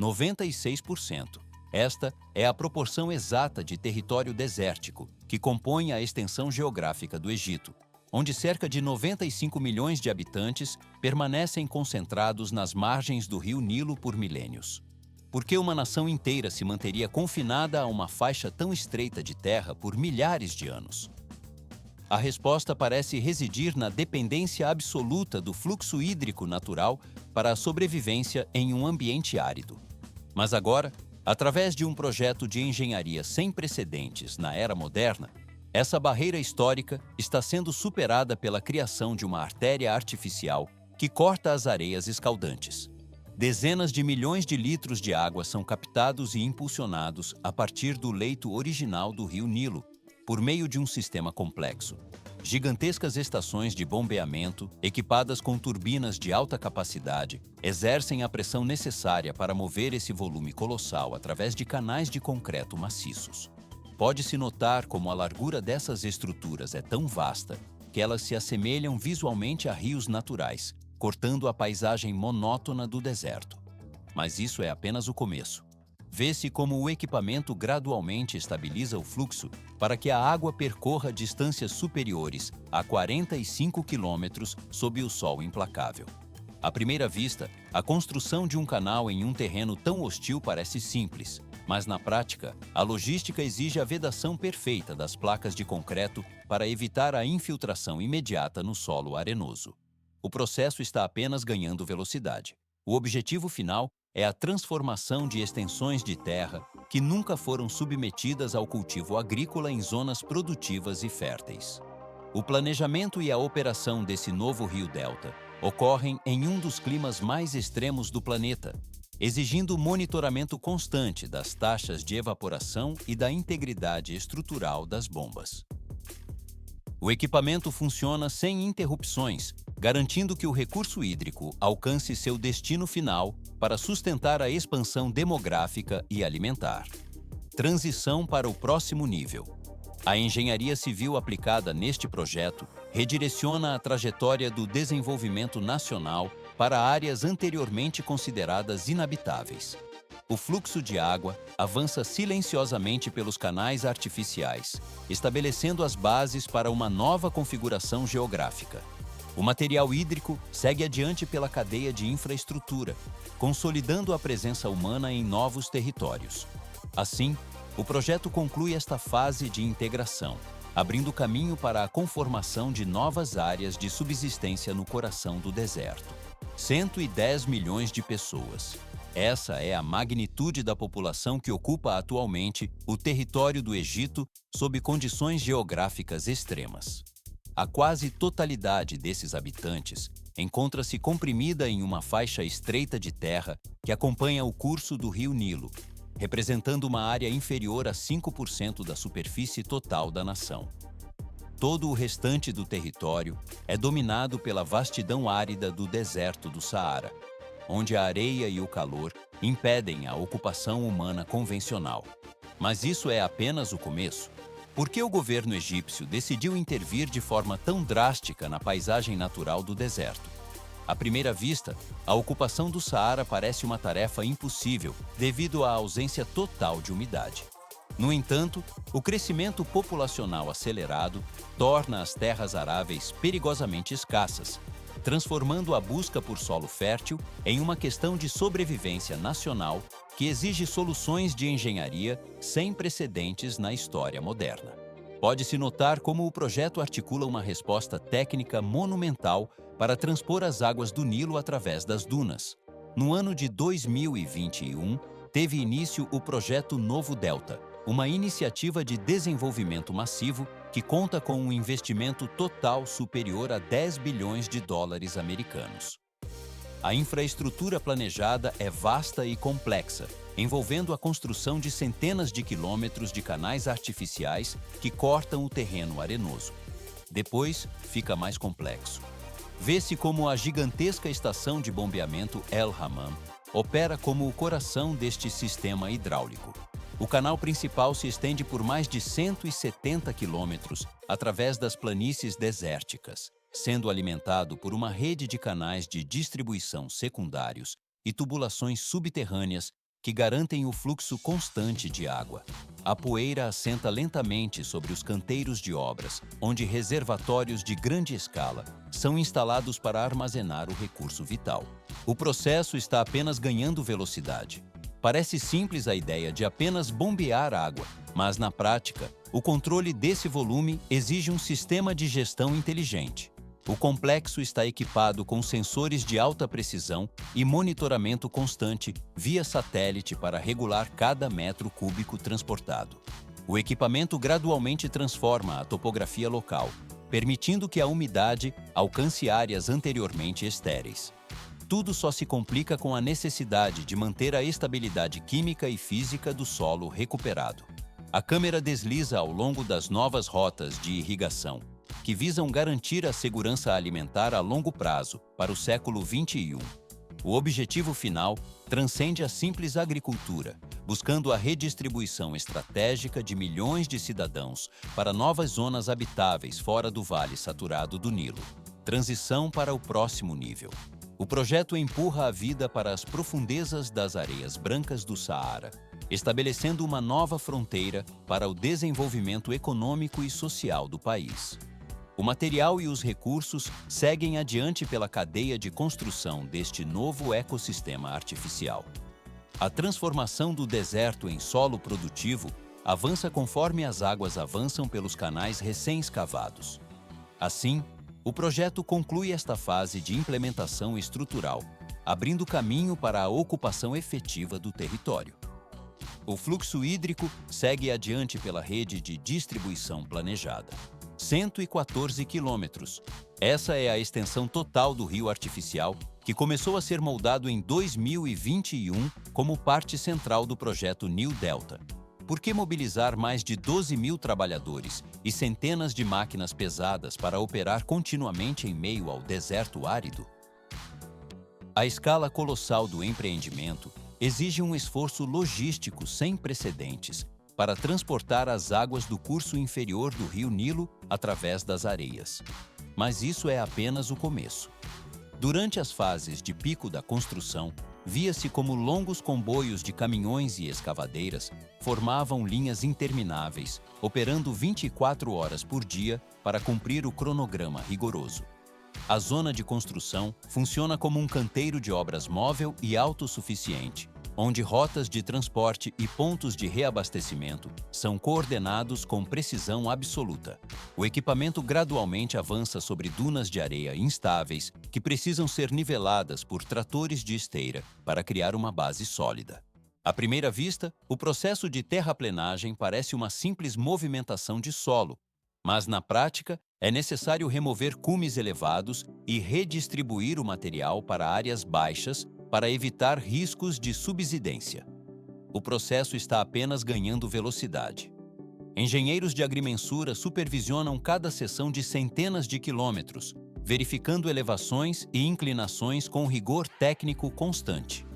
96%. Esta é a proporção exata de território desértico que compõe a extensão geográfica do Egito, onde cerca de 95 milhões de habitantes permanecem concentrados nas margens do rio Nilo por milênios. Por que uma nação inteira se manteria confinada a uma faixa tão estreita de terra por milhares de anos? A resposta parece residir na dependência absoluta do fluxo hídrico natural para a sobrevivência em um ambiente árido. Mas agora, através de um projeto de engenharia sem precedentes na era moderna, essa barreira histórica está sendo superada pela criação de uma artéria artificial que corta as areias escaldantes. Dezenas de milhões de litros de água são captados e impulsionados a partir do leito original do rio Nilo, por meio de um sistema complexo. Gigantescas estações de bombeamento, equipadas com turbinas de alta capacidade, exercem a pressão necessária para mover esse volume colossal através de canais de concreto maciços. Pode-se notar como a largura dessas estruturas é tão vasta que elas se assemelham visualmente a rios naturais, cortando a paisagem monótona do deserto. Mas isso é apenas o começo. Vê-se como o equipamento gradualmente estabiliza o fluxo para que a água percorra distâncias superiores a 45 quilômetros sob o sol implacável. À primeira vista, a construção de um canal em um terreno tão hostil parece simples, mas na prática, a logística exige a vedação perfeita das placas de concreto para evitar a infiltração imediata no solo arenoso. O processo está apenas ganhando velocidade. O objetivo final é a transformação de extensões de terra que nunca foram submetidas ao cultivo agrícola em zonas produtivas e férteis. O planejamento e a operação desse novo rio-delta ocorrem em um dos climas mais extremos do planeta, exigindo monitoramento constante das taxas de evaporação e da integridade estrutural das bombas. O equipamento funciona sem interrupções, garantindo que o recurso hídrico alcance seu destino final para sustentar a expansão demográfica e alimentar. Transição para o próximo nível. A engenharia civil aplicada neste projeto redireciona a trajetória do desenvolvimento nacional para áreas anteriormente consideradas inabitáveis. O fluxo de água avança silenciosamente pelos canais artificiais, estabelecendo as bases para uma nova configuração geográfica. O material hídrico segue adiante pela cadeia de infraestrutura, consolidando a presença humana em novos territórios. Assim, o projeto conclui esta fase de integração, abrindo caminho para a conformação de novas áreas de subsistência no coração do deserto. 110 milhões de pessoas. Essa é a magnitude da população que ocupa atualmente o território do Egito sob condições geográficas extremas. A quase totalidade desses habitantes encontra-se comprimida em uma faixa estreita de terra que acompanha o curso do rio Nilo, representando uma área inferior a 5% da superfície total da nação. Todo o restante do território é dominado pela vastidão árida do deserto do Saara, onde a areia e o calor impedem a ocupação humana convencional. Mas isso é apenas o começo. Por que o governo egípcio decidiu intervir de forma tão drástica na paisagem natural do deserto? À primeira vista, a ocupação do Saara parece uma tarefa impossível devido à ausência total de umidade. No entanto, o crescimento populacional acelerado torna as terras aráveis perigosamente escassas, transformando a busca por solo fértil em uma questão de sobrevivência nacional que exige soluções de engenharia sem precedentes na história moderna. Pode-se notar como o projeto articula uma resposta técnica monumental para transpor as águas do Nilo através das dunas. No ano de 2021, teve início o projeto Novo Delta, uma iniciativa de desenvolvimento massivo que conta com um investimento total superior a 10 bilhões de dólares americanos. A infraestrutura planejada é vasta e complexa, envolvendo a construção de centenas de quilômetros de canais artificiais que cortam o terreno arenoso. Depois, fica mais complexo. Vê-se como a gigantesca estação de bombeamento El Hammam opera como o coração deste sistema hidráulico. O canal principal se estende por mais de 170 quilômetros através das planícies desérticas, sendo alimentado por uma rede de canais de distribuição secundários e tubulações subterrâneas que garantem o fluxo constante de água. A poeira assenta lentamente sobre os canteiros de obras, onde reservatórios de grande escala são instalados para armazenar o recurso vital. O processo está apenas ganhando velocidade. Parece simples a ideia de apenas bombear água, mas na prática, o controle desse volume exige um sistema de gestão inteligente. O complexo está equipado com sensores de alta precisão e monitoramento constante via satélite para regular cada metro cúbico transportado. O equipamento gradualmente transforma a topografia local, permitindo que a umidade alcance áreas anteriormente estéreis. Tudo só se complica com a necessidade de manter a estabilidade química e física do solo recuperado. A câmera desliza ao longo das novas rotas de irrigação, que visam garantir a segurança alimentar a longo prazo para o século XXI. O objetivo final transcende a simples agricultura, buscando a redistribuição estratégica de milhões de cidadãos para novas zonas habitáveis fora do vale saturado do Nilo. Transição para o próximo nível. O projeto empurra a vida para as profundezas das areias brancas do Saara, estabelecendo uma nova fronteira para o desenvolvimento econômico e social do país. O material e os recursos seguem adiante pela cadeia de construção deste novo ecossistema artificial. A transformação do deserto em solo produtivo avança conforme as águas avançam pelos canais recém-escavados. Assim, o projeto conclui esta fase de implementação estrutural, abrindo caminho para a ocupação efetiva do território. O fluxo hídrico segue adiante pela rede de distribuição planejada. 114 quilômetros. Essa é a extensão total do rio artificial, que começou a ser moldado em 2021 como parte central do projeto Nil Delta. Por que mobilizar mais de 12 mil trabalhadores e centenas de máquinas pesadas para operar continuamente em meio ao deserto árido? A escala colossal do empreendimento exige um esforço logístico sem precedentes para transportar as águas do curso inferior do rio Nilo através das areias. Mas isso é apenas o começo. Durante as fases de pico da construção, via-se como longos comboios de caminhões e escavadeiras formavam linhas intermináveis, operando 24 horas por dia para cumprir o cronograma rigoroso. A zona de construção funciona como um canteiro de obras móvel e autossuficiente, onde rotas de transporte e pontos de reabastecimento são coordenados com precisão absoluta. O equipamento gradualmente avança sobre dunas de areia instáveis que precisam ser niveladas por tratores de esteira para criar uma base sólida. À primeira vista, o processo de terraplenagem parece uma simples movimentação de solo, mas na prática é necessário remover cumes elevados e redistribuir o material para áreas baixas para evitar riscos de subsidência. O processo está apenas ganhando velocidade. Engenheiros de agrimensura supervisionam cada seção de centenas de quilômetros, verificando elevações e inclinações com rigor técnico constante.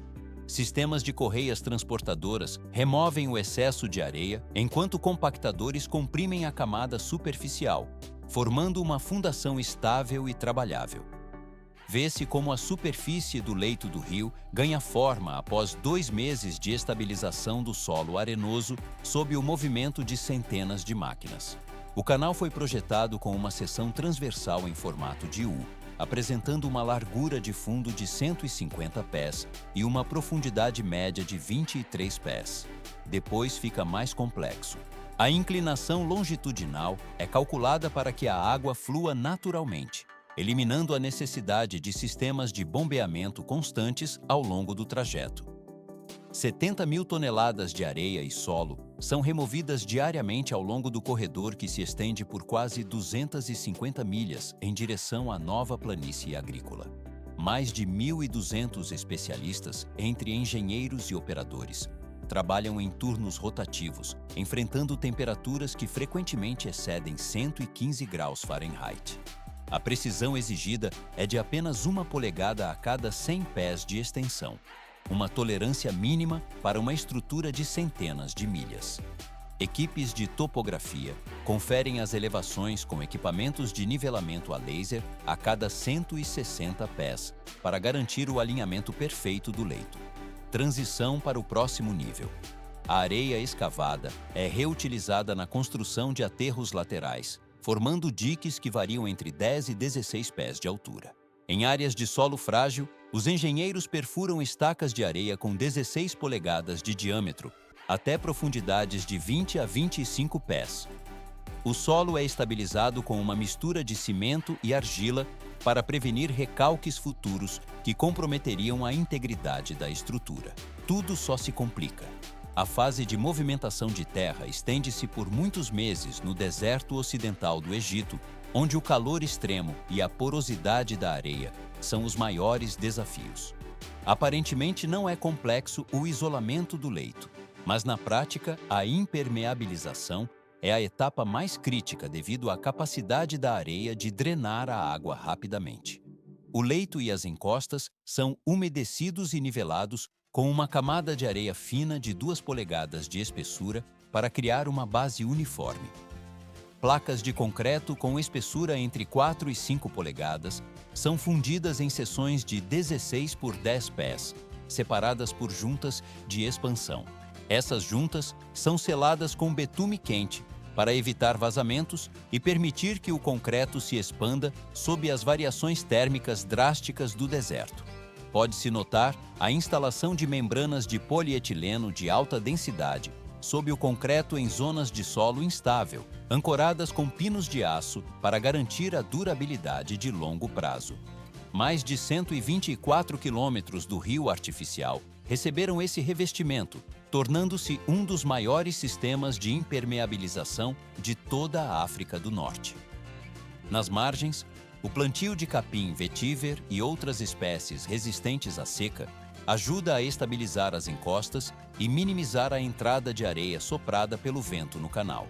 Sistemas de correias transportadoras removem o excesso de areia, enquanto compactadores comprimem a camada superficial, formando uma fundação estável e trabalhável. Vê-se como a superfície do leito do rio ganha forma após 2 meses de estabilização do solo arenoso sob o movimento de centenas de máquinas. O canal foi projetado com uma seção transversal em formato de U, apresentando uma largura de fundo de 150 pés e uma profundidade média de 23 pés. Depois fica mais complexo. A inclinação longitudinal é calculada para que a água flua naturalmente, eliminando a necessidade de sistemas de bombeamento constantes ao longo do trajeto. 70 mil toneladas de areia e solo são removidas diariamente ao longo do corredor que se estende por quase 250 milhas em direção à nova planície agrícola. Mais de 1.200 especialistas, entre engenheiros e operadores, trabalham em turnos rotativos, enfrentando temperaturas que frequentemente excedem 115 graus Fahrenheit. A precisão exigida é de apenas 1 polegada a cada 100 pés de extensão, uma tolerância mínima para uma estrutura de centenas de milhas. Equipes de topografia conferem as elevações com equipamentos de nivelamento a laser a cada 160 pés para garantir o alinhamento perfeito do leito. Transição para o próximo nível. A areia escavada é reutilizada na construção de aterros laterais, formando diques que variam entre 10 e 16 pés de altura. Em áreas de solo frágil, os engenheiros perfuram estacas de areia com 16 polegadas de diâmetro, até profundidades de 20 a 25 pés. O solo é estabilizado com uma mistura de cimento e argila para prevenir recalques futuros que comprometeriam a integridade da estrutura. Tudo só se complica. A fase de movimentação de terra estende-se por muitos meses no deserto ocidental do Egito, onde o calor extremo e a porosidade da areia são os maiores desafios. Aparentemente não é complexo o isolamento do leito, mas na prática a impermeabilização é a etapa mais crítica devido à capacidade da areia de drenar a água rapidamente. O leito e as encostas são umedecidos e nivelados com uma camada de areia fina de 2 polegadas de espessura para criar uma base uniforme. Placas de concreto com espessura entre 4 e 5 polegadas são fundidas em seções de 16 por 10 pés, separadas por juntas de expansão. Essas juntas são seladas com betume quente para evitar vazamentos e permitir que o concreto se expanda sob as variações térmicas drásticas do deserto. Pode-se notar a instalação de membranas de polietileno de alta densidade sob o concreto em zonas de solo instável, ancoradas com pinos de aço para garantir a durabilidade de longo prazo. Mais de 124 quilômetros do rio artificial receberam esse revestimento, tornando-se um dos maiores sistemas de impermeabilização de toda a África do Norte. Nas margens, o plantio de capim vetiver e outras espécies resistentes à seca ajuda a estabilizar as encostas e minimizar a entrada de areia soprada pelo vento no canal.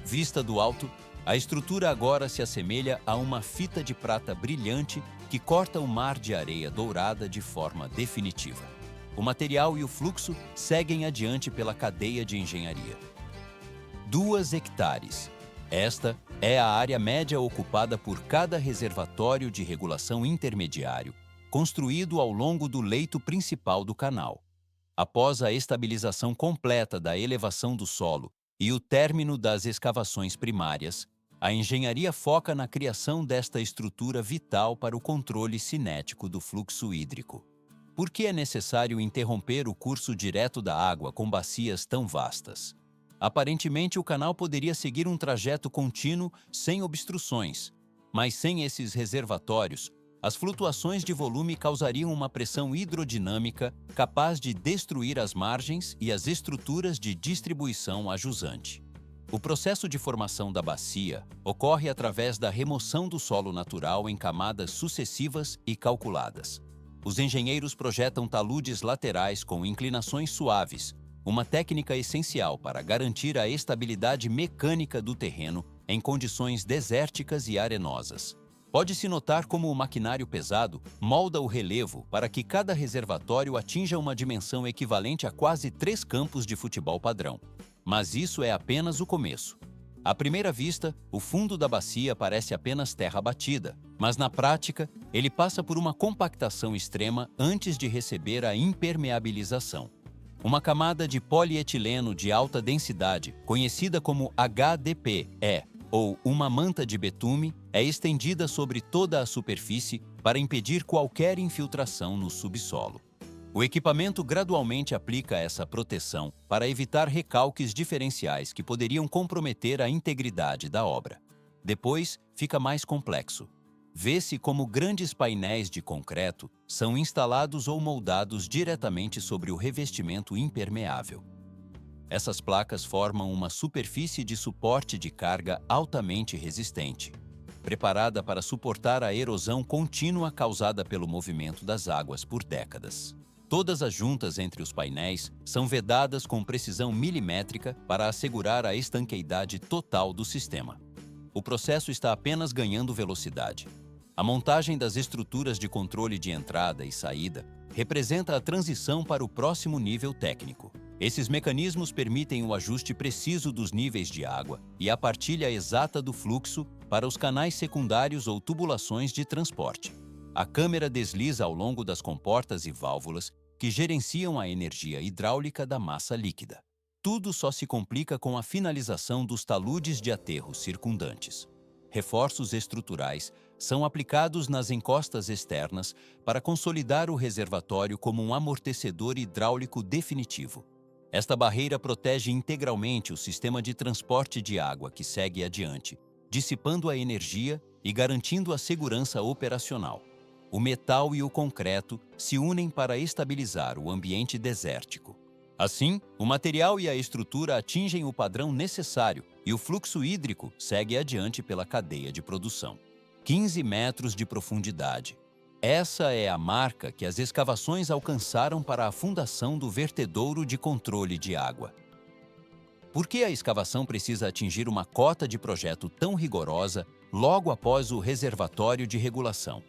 Vista do alto, a estrutura agora se assemelha a uma fita de prata brilhante que corta o mar de areia dourada de forma definitiva. O material e o fluxo seguem adiante pela cadeia de engenharia. 2 hectares. Esta é a área média ocupada por cada reservatório de regulação intermediário, construído ao longo do leito principal do canal. Após a estabilização completa da elevação do solo e o término das escavações primárias, a engenharia foca na criação desta estrutura vital para o controle cinético do fluxo hídrico. Por que é necessário interromper o curso direto da água com bacias tão vastas? Aparentemente, o canal poderia seguir um trajeto contínuo sem obstruções, mas sem esses reservatórios, as flutuações de volume causariam uma pressão hidrodinâmica capaz de destruir as margens e as estruturas de distribuição a jusante. O processo de formação da bacia ocorre através da remoção do solo natural em camadas sucessivas e calculadas. Os engenheiros projetam taludes laterais com inclinações suaves, uma técnica essencial para garantir a estabilidade mecânica do terreno em condições desérticas e arenosas. Pode-se notar como o maquinário pesado molda o relevo para que cada reservatório atinja uma dimensão equivalente a quase 3 campos de futebol padrão. Mas isso é apenas o começo. À primeira vista, o fundo da bacia parece apenas terra batida, mas na prática, ele passa por uma compactação extrema antes de receber a impermeabilização. Uma camada de polietileno de alta densidade, conhecida como HDPE, ou uma manta de betume, é estendida sobre toda a superfície para impedir qualquer infiltração no subsolo. O equipamento gradualmente aplica essa proteção para evitar recalques diferenciais que poderiam comprometer a integridade da obra. Depois, fica mais complexo. Vê-se como grandes painéis de concreto são instalados ou moldados diretamente sobre o revestimento impermeável. Essas placas formam uma superfície de suporte de carga altamente resistente, preparada para suportar a erosão contínua causada pelo movimento das águas por décadas. Todas as juntas entre os painéis são vedadas com precisão milimétrica para assegurar a estanqueidade total do sistema. O processo está apenas ganhando velocidade. A montagem das estruturas de controle de entrada e saída representa a transição para o próximo nível técnico. Esses mecanismos permitem o ajuste preciso dos níveis de água e a partilha exata do fluxo para os canais secundários ou tubulações de transporte. A câmera desliza ao longo das comportas e válvulas, que gerenciam a energia hidráulica da massa líquida. Tudo só se complica com a finalização dos taludes de aterro circundantes. Reforços estruturais são aplicados nas encostas externas para consolidar o reservatório como um amortecedor hidráulico definitivo. Esta barreira protege integralmente o sistema de transporte de água que segue adiante, dissipando a energia e garantindo a segurança operacional. O metal e o concreto se unem para estabilizar o ambiente desértico. Assim, o material e a estrutura atingem o padrão necessário e o fluxo hídrico segue adiante pela cadeia de produção. 15 metros de profundidade. Essa é a marca que as escavações alcançaram para a fundação do vertedouro de controle de água. Por que a escavação precisa atingir uma cota de projeto tão rigorosa logo após o reservatório de regulação?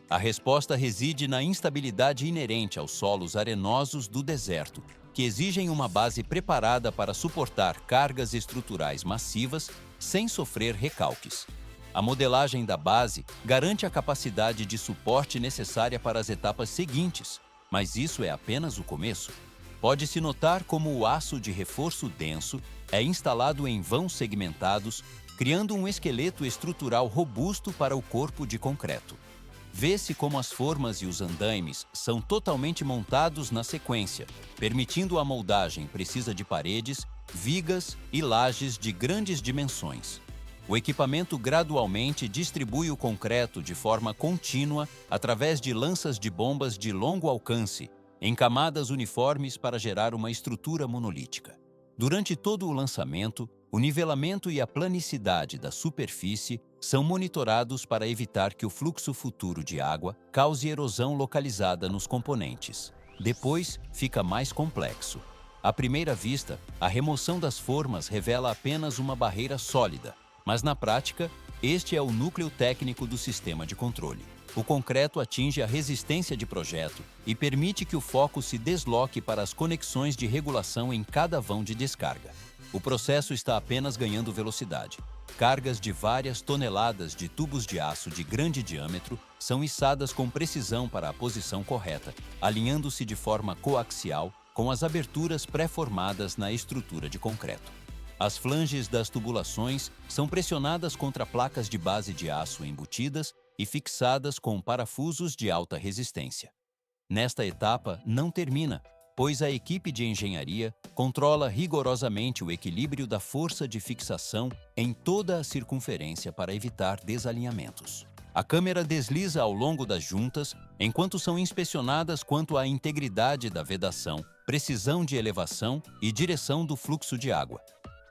A resposta reside na instabilidade inerente aos solos arenosos do deserto, que exigem uma base preparada para suportar cargas estruturais massivas sem sofrer recalques. A modelagem da base garante a capacidade de suporte necessária para as etapas seguintes, mas isso é apenas o começo. Pode-se notar como o aço de reforço denso é instalado em vãos segmentados, criando um esqueleto estrutural robusto para o corpo de concreto. Vê-se como as formas e os andaimes são totalmente montados na sequência, permitindo a moldagem precisa de paredes, vigas e lajes de grandes dimensões. O equipamento gradualmente distribui o concreto de forma contínua através de lanças de bombas de longo alcance, em camadas uniformes para gerar uma estrutura monolítica. Durante todo o lançamento, o nivelamento e a planicidade da superfície são monitorados para evitar que o fluxo futuro de água cause erosão localizada nos componentes. Depois, fica mais complexo. À primeira vista, a remoção das formas revela apenas uma barreira sólida, mas na prática, este é o núcleo técnico do sistema de controle. O concreto atinge a resistência de projeto e permite que o foco se desloque para as conexões de regulação em cada vão de descarga. O processo está apenas ganhando velocidade. Cargas de várias toneladas de tubos de aço de grande diâmetro são içadas com precisão para a posição correta, alinhando-se de forma coaxial com as aberturas pré-formadas na estrutura de concreto. As flanges das tubulações são pressionadas contra placas de base de aço embutidas e fixadas com parafusos de alta resistência. Nesta etapa, não termina, pois a equipe de engenharia controla rigorosamente o equilíbrio da força de fixação em toda a circunferência para evitar desalinhamentos. A câmera desliza ao longo das juntas, enquanto são inspecionadas quanto à integridade da vedação, precisão de elevação e direção do fluxo de água.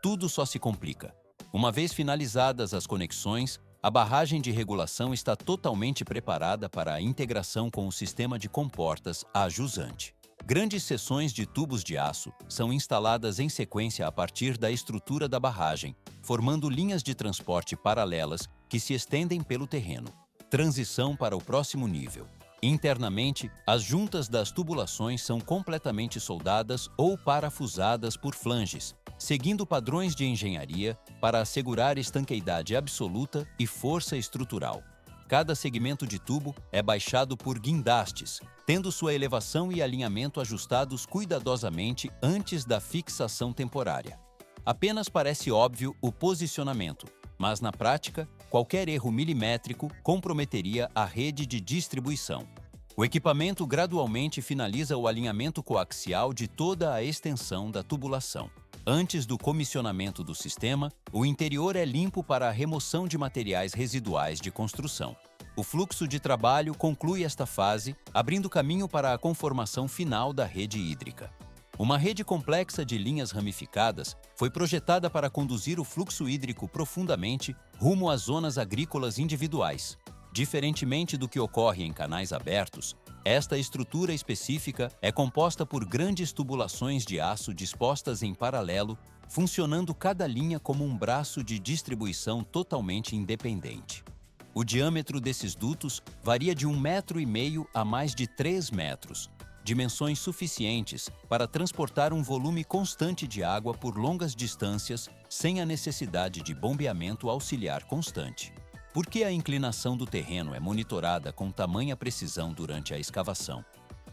Tudo só se complica. Uma vez finalizadas as conexões, a barragem de regulação está totalmente preparada para a integração com o sistema de comportas a jusante. Grandes seções de tubos de aço são instaladas em sequência a partir da estrutura da barragem, formando linhas de transporte paralelas que se estendem pelo terreno. Transição para o próximo nível. Internamente, as juntas das tubulações são completamente soldadas ou parafusadas por flanges, seguindo padrões de engenharia para assegurar estanqueidade absoluta e força estrutural. Cada segmento de tubo é baixado por guindastes, tendo sua elevação e alinhamento ajustados cuidadosamente antes da fixação temporária. Apenas parece óbvio o posicionamento, mas na prática, qualquer erro milimétrico comprometeria a rede de distribuição. O equipamento gradualmente finaliza o alinhamento coaxial de toda a extensão da tubulação. Antes do comissionamento do sistema, o interior é limpo para a remoção de materiais residuais de construção. O fluxo de trabalho conclui esta fase, abrindo caminho para a conformação final da rede hídrica. Uma rede complexa de linhas ramificadas foi projetada para conduzir o fluxo hídrico profundamente rumo às zonas agrícolas individuais. Diferentemente do que ocorre em canais abertos, esta estrutura específica é composta por grandes tubulações de aço dispostas em paralelo, funcionando cada linha como um braço de distribuição totalmente independente. O diâmetro desses dutos varia de 1,5 metro a mais de 3 metros, dimensões suficientes para transportar um volume constante de água por longas distâncias sem a necessidade de bombeamento auxiliar constante. Por que a inclinação do terreno é monitorada com tamanha precisão durante a escavação?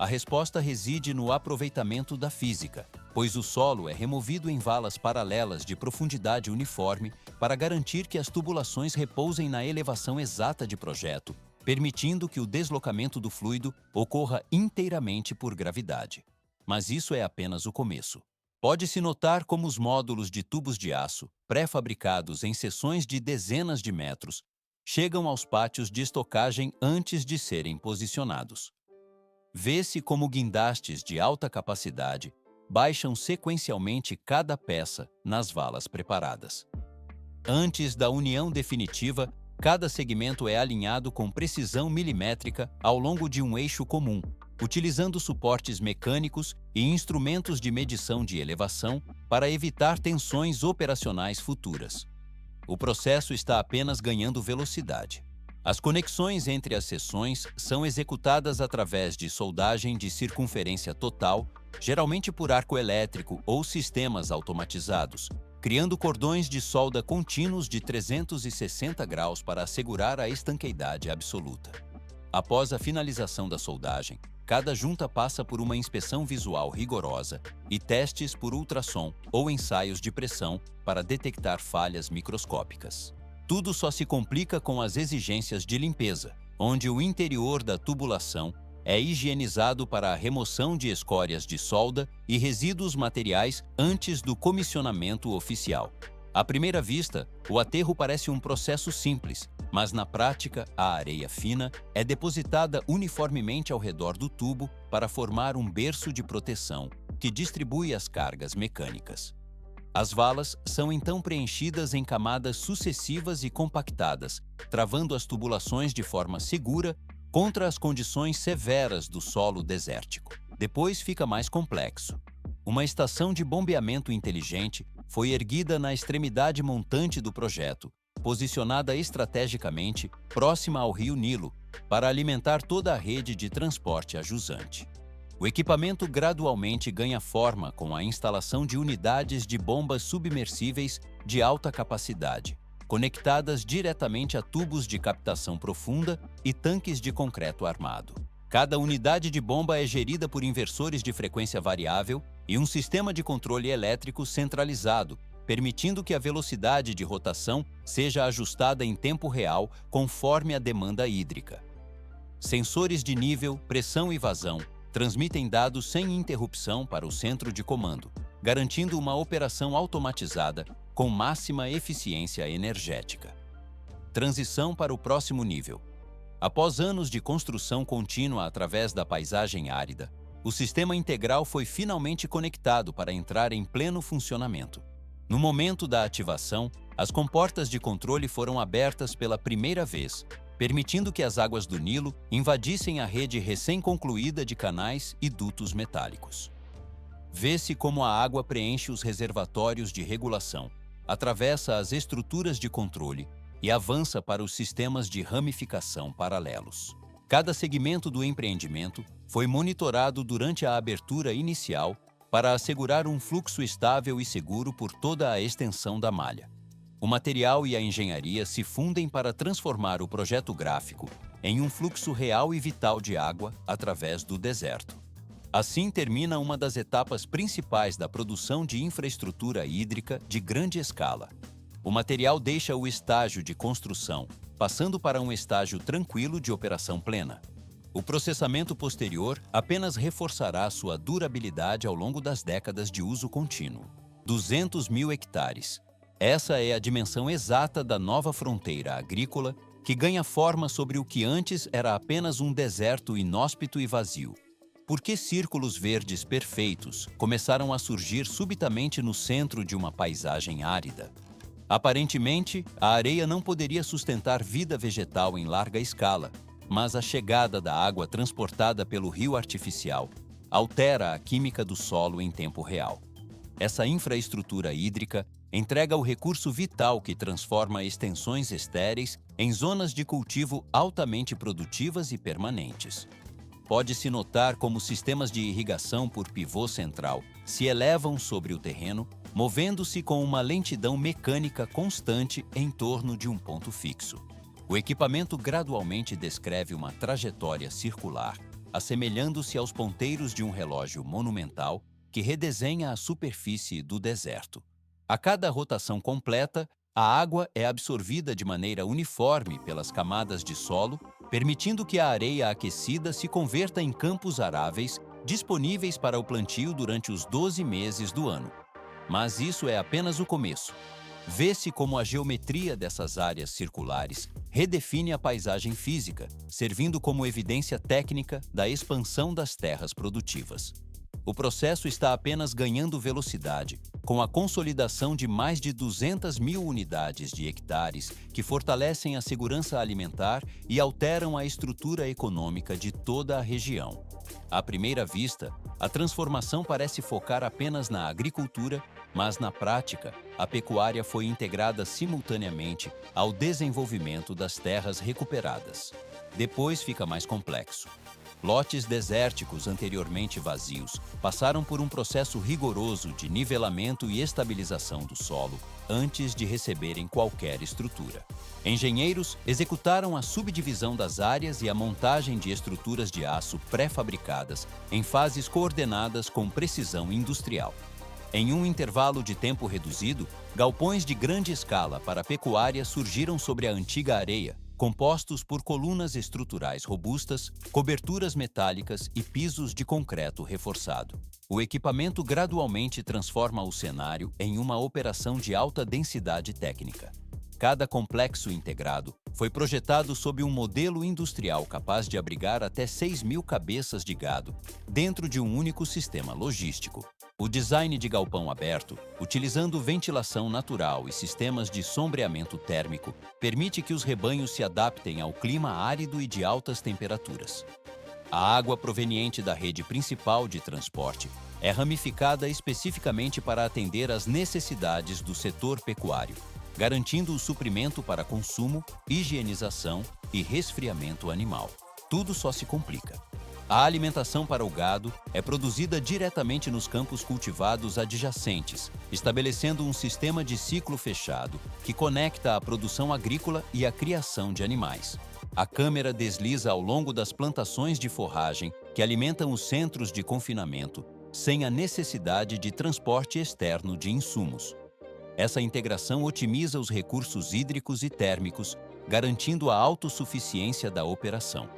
a resposta reside no aproveitamento da física, pois o solo é removido em valas paralelas de profundidade uniforme para garantir que as tubulações repousem na elevação exata de projeto, permitindo que o deslocamento do fluido ocorra inteiramente por gravidade. Mas isso é apenas o começo. Pode-se notar como os módulos de tubos de aço, pré-fabricados em seções de dezenas de metros, chegam aos pátios de estocagem antes de serem posicionados. Vê-se como guindastes de alta capacidade baixam sequencialmente cada peça nas valas preparadas. Antes da união definitiva, cada segmento é alinhado com precisão milimétrica ao longo de um eixo comum, utilizando suportes mecânicos e instrumentos de medição de elevação para evitar tensões operacionais futuras. O processo está apenas ganhando velocidade. As conexões entre as seções são executadas através de soldagem de circunferência total, geralmente por arco elétrico ou sistemas automatizados, criando cordões de solda contínuos de 360 graus para assegurar a estanqueidade absoluta. Após a finalização da soldagem, cada junta passa por uma inspeção visual rigorosa e testes por ultrassom ou ensaios de pressão para detectar falhas microscópicas. Tudo só se complica com as exigências de limpeza, onde o interior da tubulação é higienizado para a remoção de escórias de solda e resíduos materiais antes do comissionamento oficial. À primeira vista, o aterro parece um processo simples, mas na prática, a areia fina é depositada uniformemente ao redor do tubo para formar um berço de proteção que distribui as cargas mecânicas. As valas são então preenchidas em camadas sucessivas e compactadas, travando as tubulações de forma segura contra as condições severas do solo desértico. Depois fica mais complexo. Uma estação de bombeamento inteligente foi erguida na extremidade montante do projeto, posicionada estrategicamente próxima ao rio Nilo, para alimentar toda a rede de transporte a jusante. O equipamento gradualmente ganha forma com a instalação de unidades de bombas submersíveis de alta capacidade, conectadas diretamente a tubos de captação profunda e tanques de concreto armado. Cada unidade de bomba é gerida por inversores de frequência variável e um sistema de controle elétrico centralizado, permitindo que a velocidade de rotação seja ajustada em tempo real conforme a demanda hídrica. Sensores de nível, pressão e vazão transmitem dados sem interrupção para o centro de comando, garantindo uma operação automatizada com máxima eficiência energética. Transição para o próximo nível. Após anos de construção contínua através da paisagem árida, o sistema integral foi finalmente conectado para entrar em pleno funcionamento. No momento da ativação, as comportas de controle foram abertas pela primeira vez, permitindo que as águas do Nilo invadissem a rede recém-concluída de canais e dutos metálicos. Vê-se como a água preenche os reservatórios de regulação, atravessa as estruturas de controle e avança para os sistemas de ramificação paralelos. Cada segmento do empreendimento foi monitorado durante a abertura inicial para assegurar um fluxo estável e seguro por toda a extensão da malha. O material e a engenharia se fundem para transformar o projeto gráfico em um fluxo real e vital de água através do deserto. Assim termina uma das etapas principais da produção de infraestrutura hídrica de grande escala. O material deixa o estágio de construção, passando para um estágio tranquilo de operação plena. O processamento posterior apenas reforçará sua durabilidade ao longo das décadas de uso contínuo. 200 mil hectares. Essa é a dimensão exata da nova fronteira agrícola que ganha forma sobre o que antes era apenas um deserto inóspito e vazio. Por que círculos verdes perfeitos começaram a surgir subitamente no centro de uma paisagem árida? Aparentemente, a areia não poderia sustentar vida vegetal em larga escala, mas a chegada da água transportada pelo rio artificial altera a química do solo em tempo real. Essa infraestrutura hídrica entrega o recurso vital que transforma extensões estéreis em zonas de cultivo altamente produtivas e permanentes. Pode-se notar como sistemas de irrigação por pivô central se elevam sobre o terreno, movendo-se com uma lentidão mecânica constante em torno de um ponto fixo. O equipamento gradualmente descreve uma trajetória circular, assemelhando-se aos ponteiros de um relógio monumental que redesenha a superfície do deserto. A cada rotação completa, a água é absorvida de maneira uniforme pelas camadas de solo, permitindo que a areia aquecida se converta em campos aráveis disponíveis para o plantio durante os 12 meses do ano. Mas isso é apenas o começo. Vê-se como a geometria dessas áreas circulares redefine a paisagem física, servindo como evidência técnica da expansão das terras produtivas. O processo está apenas ganhando velocidade, com a consolidação de mais de 200 mil unidades de hectares que fortalecem a segurança alimentar e alteram a estrutura econômica de toda a região. À primeira vista, a transformação parece focar apenas na agricultura, mas na prática, a pecuária foi integrada simultaneamente ao desenvolvimento das terras recuperadas. Depois fica mais complexo. Lotes desérticos anteriormente vazios passaram por um processo rigoroso de nivelamento e estabilização do solo antes de receberem qualquer estrutura. Engenheiros executaram a subdivisão das áreas e a montagem de estruturas de aço pré-fabricadas em fases coordenadas com precisão industrial. Em um intervalo de tempo reduzido, galpões de grande escala para a pecuária surgiram sobre a antiga areia, compostos por colunas estruturais robustas, coberturas metálicas e pisos de concreto reforçado. O equipamento gradualmente transforma o cenário em uma operação de alta densidade técnica. Cada complexo integrado foi projetado sob um modelo industrial capaz de abrigar até 6.000 cabeças de gado, dentro de um único sistema logístico. O design de galpão aberto, utilizando ventilação natural e sistemas de sombreamento térmico, permite que os rebanhos se adaptem ao clima árido e de altas temperaturas. A água proveniente da rede principal de transporte é ramificada especificamente para atender às necessidades do setor pecuário, garantindo o suprimento para consumo, higienização e resfriamento animal. Tudo só se complica. A alimentação para o gado é produzida diretamente nos campos cultivados adjacentes, estabelecendo um sistema de ciclo fechado que conecta a produção agrícola e a criação de animais. A câmera desliza ao longo das plantações de forragem que alimentam os centros de confinamento, sem a necessidade de transporte externo de insumos. Essa integração otimiza os recursos hídricos e térmicos, garantindo a autossuficiência da operação.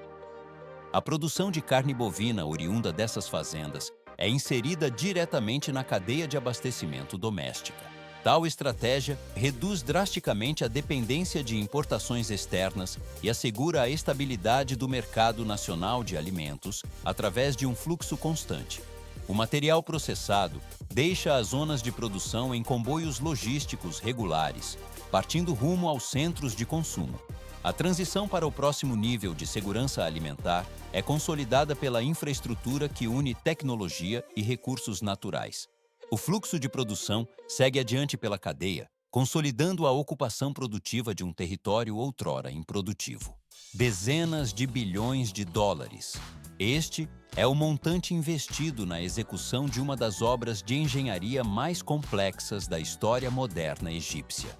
A produção de carne bovina oriunda dessas fazendas é inserida diretamente na cadeia de abastecimento doméstica. Tal estratégia reduz drasticamente a dependência de importações externas e assegura a estabilidade do mercado nacional de alimentos através de um fluxo constante. O material processado deixa as zonas de produção em comboios logísticos regulares, partindo rumo aos centros de consumo. A transição para o próximo nível de segurança alimentar é consolidada pela infraestrutura que une tecnologia e recursos naturais. O fluxo de produção segue adiante pela cadeia, consolidando a ocupação produtiva de um território outrora improdutivo. Dezenas de bilhões de dólares. Este é o montante investido na execução de uma das obras de engenharia mais complexas da história moderna egípcia.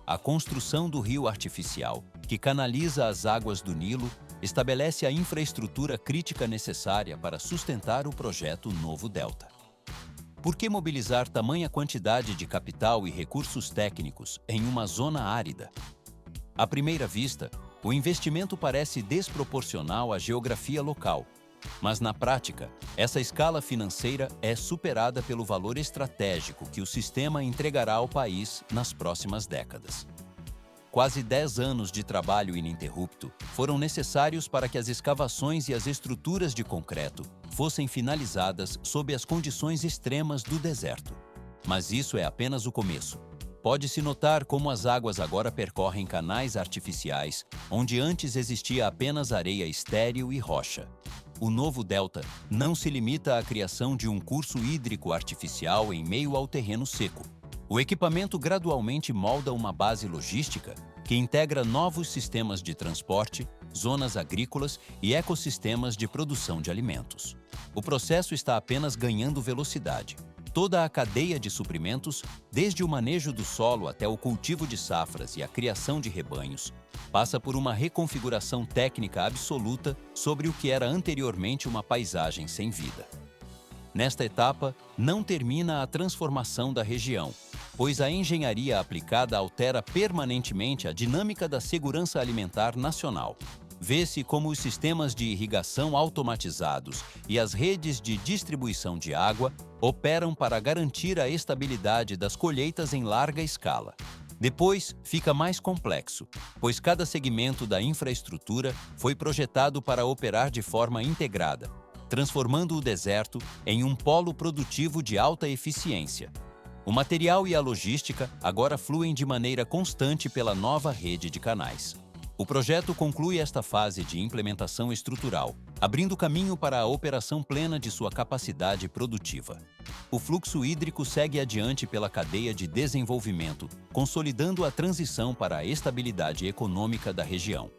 A construção do rio artificial, que canaliza as águas do Nilo, estabelece a infraestrutura crítica necessária para sustentar o projeto Novo Delta. Por que mobilizar tamanha quantidade de capital e recursos técnicos em uma zona árida? À primeira vista, o investimento parece desproporcional à geografia local, mas na prática, essa escala financeira é superada pelo valor estratégico que o sistema entregará ao país nas próximas décadas. Quase 10 anos de trabalho ininterrupto foram necessários para que as escavações e as estruturas de concreto fossem finalizadas sob as condições extremas do deserto. Mas isso é apenas o começo. Pode-se notar como as águas agora percorrem canais artificiais, onde antes existia apenas areia estéril e rocha. O novo delta não se limita à criação de um curso hídrico artificial em meio ao terreno seco. O equipamento gradualmente molda uma base logística que integra novos sistemas de transporte, zonas agrícolas e ecossistemas de produção de alimentos. O processo está apenas ganhando velocidade. toda a cadeia de suprimentos, desde o manejo do solo até o cultivo de safras e a criação de rebanhos, passa por uma reconfiguração técnica absoluta sobre o que era anteriormente uma paisagem sem vida. Nesta etapa, não termina a transformação da região, pois a engenharia aplicada altera permanentemente a dinâmica da segurança alimentar nacional. Vê-se como os sistemas de irrigação automatizados e as redes de distribuição de água operam para garantir a estabilidade das colheitas em larga escala. Depois, fica mais complexo, pois cada segmento da infraestrutura foi projetado para operar de forma integrada, transformando o deserto em um polo produtivo de alta eficiência. O material e a logística agora fluem de maneira constante pela nova rede de canais. O projeto conclui esta fase de implementação estrutural, abrindo caminho para a operação plena de sua capacidade produtiva. O fluxo hídrico segue adiante pela cadeia de desenvolvimento, consolidando a transição para a estabilidade econômica da região.